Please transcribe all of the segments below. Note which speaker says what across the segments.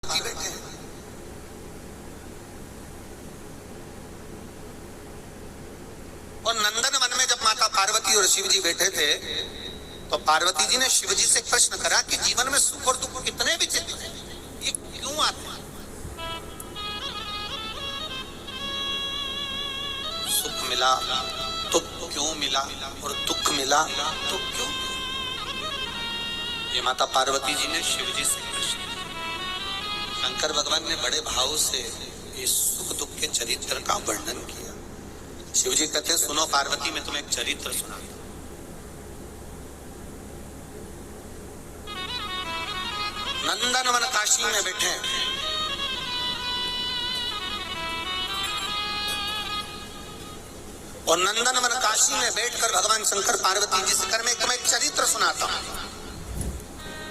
Speaker 1: पार्वती बैठे हैं। और नंदन वन में जब माता पार्वती और शिव जी बैठे थे तो पार्वती जी ने शिव जी से प्रश्न करा कि जीवन में सुख और दुख कितने विचित्र हैं, ये क्यों आते हैं? सुख मिला तो क्यों मिला और दुख मिला तो क्यों? ये माता पार्वती जी ने शिव जी से प्रश्न किया। शंकर भगवान ने बड़े भाव से इस सुख दुख के चरित्र का वर्णन किया। शिव जी कहते हैं, सुनो पार्वती, मैं तुम्हें एक चरित्र सुनाता हूं। नंदनवन काशी में बैठे और नंदनवन काशी में बैठकर भगवान शंकर पार्वती जी से कर मैं तुम्हें एक चरित्र सुनाता हूं।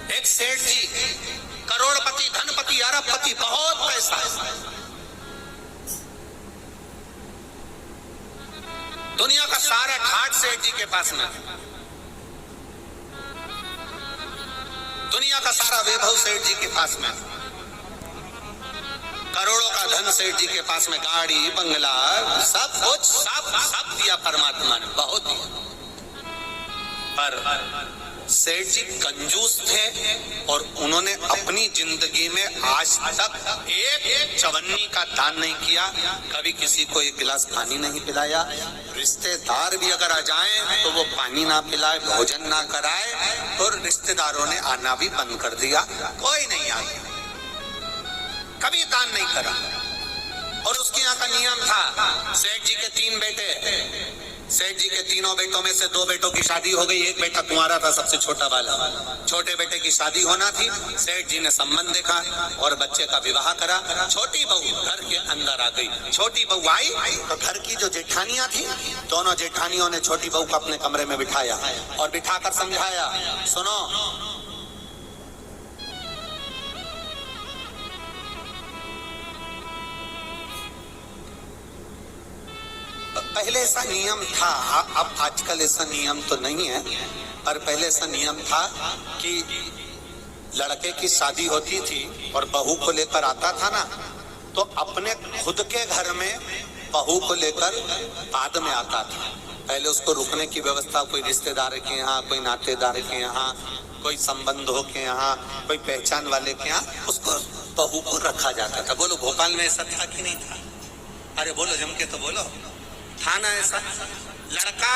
Speaker 1: एक सेठ जी, करोड़पति, धनपति, अरबपति, बहुत पैसा है, दुनिया का सारा ठाट सेठ जी के पास में, दुनिया का सारा वैभव सेठ जी के पास में, करोड़ों का धन सेठ जी के पास में, गाड़ी बंगला सब कुछ सब दिया परमात्मा ने, बहुत दिया। पर सेठ जी कंजूस थे और उन्होंने अपनी जिंदगी में आज तक एक चवन्नी का दान नहीं किया, कभी किसी को एक गिलास पानी नहीं पिलाया। रिश्तेदार भी अगर आ जाएं तो वो पानी ना पिलाए, भोजन ना कराए, और रिश्तेदारों ने आना भी बंद कर दिया, कोई नहीं आया, कभी दान नहीं करा। और उसके यहाँ का नियम था, सेठ जी के 3 बेटे, सेठ जी के तीनों बेटों में से 2 बेटों की शादी हो गई, एक बेटा कुंवारा था, सबसे छोटा वाला। छोटे बेटे की शादी होना थी, सेठ जी ने संबंध देखा और बच्चे का विवाह करा। छोटी बहू घर के अंदर आ गई। छोटी बहू आई तो घर की जो जेठानियां थी, दोनों जेठानियों ने छोटी बहू को अपने कमरे में बिठाया और बिठाकर समझाया, सुनो, पहले ऐसा नियम था, अब आजकल ऐसा नियम तो नहीं है, पर पहले ऐसा नियम था कि लड़के की शादी होती थी और बहू को लेकर आता था ना, तो अपने खुद के घर में बहू को लेकर बाद में आता था। पहले उसको रुकने की व्यवस्था कोई रिश्तेदार के यहाँ, कोई नातेदार के यहाँ, कोई संबंधों के यहाँ, कोई पहचान वाले के यहाँ उसको बहू को रखा जाता था। बोलो भोपाल में ऐसा था कि नहीं था? अरे बोलो, जम के तो बोलो, था ना ऐसा? लड़का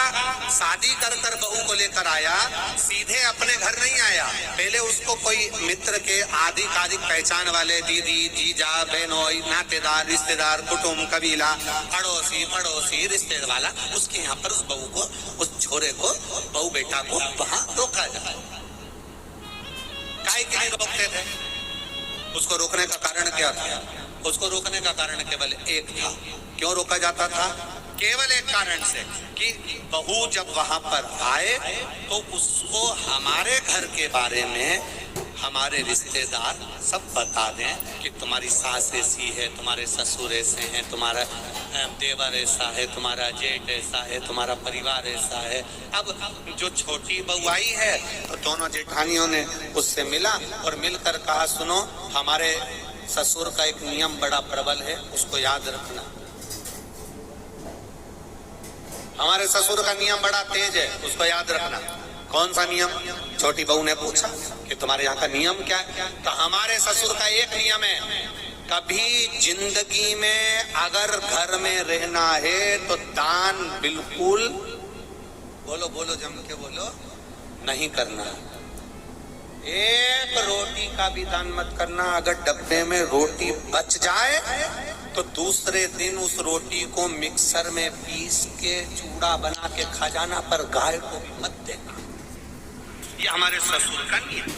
Speaker 1: शादी कर कर बहू को लेकर आया, सीधे अपने घर नहीं आया, पहले उसको कोई मित्र के आदि कादिक पहचान वाले, दीदी, जीजा, बहनोई, नातेदार, रिश्तेदार, कुटुंब, कबीला, अड़ोसी पड़ोसी, रिश्तेदार वाला, उसके यहाँ पर उस बहू को, उस छोरे को, बहू बेटा को वहां रोका जाए। काहे के लिए रोकते थे? उसको रोकने का कारण क्या था? उसको रोकने का कारण केवल एक था। क्यों रोका जाता था? केवल एक कारण से कि बहू जब वहां पर आए तो उसको हमारे घर के बारे में हमारे रिश्तेदार सब बता दें कि तुम्हारी सास ऐसी है, तुम्हारे ससुर ऐसे हैं, तुम्हारा देवर ऐसा है, तुम्हारा जेठ ऐसा है, तुम्हारा परिवार ऐसा है। अब जो छोटी बहू आई है तो दोनों जेठानियों ने उससे मिला और मिलकर कहा, सुनो, हमारे ससुर का एक नियम बड़ा प्रबल है, उसको याद रखना। हमारे ससुर का नियम बड़ा तेज है, उसको याद रखना। कौन सा नियम? छोटी बहू ने पूछा कि तुम्हारे यहाँ का नियम क्या है? तो हमारे ससुर का एक नियम है, कभी जिंदगी में अगर घर में रहना है तो दान बिल्कुल, बोलो बोलो, जम के बोलो, नहीं करना। एक रोटी का भी दान मत करना। अगर डब्बे में रोटी बच जाए तो दूसरे दिन उस रोटी को मिक्सर में पीस के चूड़ा बना के खा जाना, पर गाय को भी मत देना। ये हमारे ससुर का नियम।